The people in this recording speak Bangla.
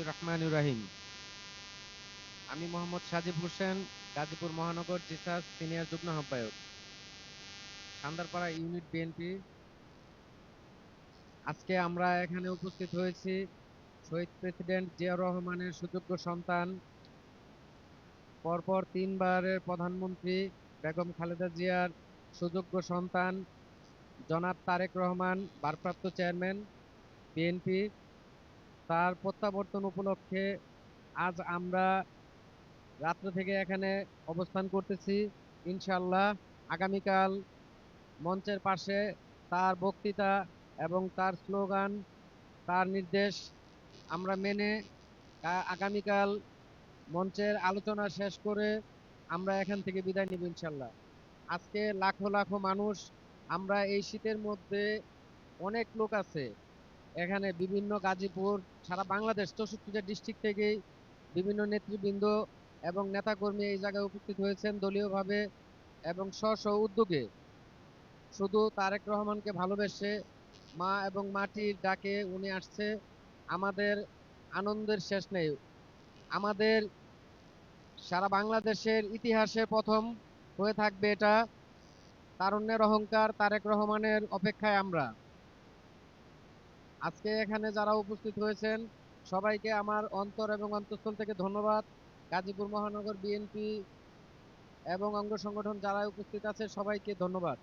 রহমানির রাহিম। আমি মোহাম্মদ সাজিব হোসেন, গাজীপুর মহানগর জিসাস সিনিয়র যুগ্ম আহ্বায়ক, সান্দারপাড়া ইউনিট বিএনপি। আজকে আমরা এখানে উপস্থিত হয়েছি শহীদ প্রেসিডেন্ট জিয়াউর রহমানের সুযোগ্য সন্তান, পরপর তিনবারের প্রধানমন্ত্রী বেগম খালেদা জিয়ার সুযোগ্য সন্তান জনাব তারেক রহমান, ভারপ্রাপ্ত চেয়ারম্যান বিএনপি। তার প্রত্যাবর্তন উপলক্ষে আজ আমরা রাত্র থেকে এখানে অবস্থান করতেছি। ইনশাল্লাহ আগামীকাল মঞ্চের পাশে তার বক্তৃতা এবং তার স্লোগান, তার নির্দেশ আমরা মেনে আগামীকাল মঞ্চের আলোচনা শেষ করে আমরা এখান থেকে বিদায় নিব ইনশাল্লাহ। আজকে লাখো লাখো মানুষ, আমরা এই শীতের মধ্যে অনেক লোক আছে এখানে, বিভিন্ন গাজীপুর, সারা বাংলাদেশ 64টা ডিস্ট্রিক্ট থেকেই বিভিন্ন নেতৃবৃন্দ এবং নেতাকর্মী এই জায়গায় উপস্থিত হয়েছেন দলীয়ভাবে এবং স্ব স্ব উদ্যোগে। শুধু তারেক রহমানকে ভালোবেসে, মা এবং মাটির ডাকে উনি আসছে। আমাদের আনন্দের শেষ নেই। আমাদের সারা বাংলাদেশের ইতিহাসে প্রথম হয়ে থাকবে এটা। তারুণ্যের অহংকার তারেক রহমানের অপেক্ষায় আমরা। আজকে এখানে যারা উপস্থিত হয়েছেন সবাইকে আমার অন্তর এবং অন্তঃস্থল থেকে ধন্যবাদ। গাজীপুর মহানগর বিএনপি এবং অঙ্গ সংগঠন যারা উপস্থিত আছে সবাইকে ধন্যবাদ।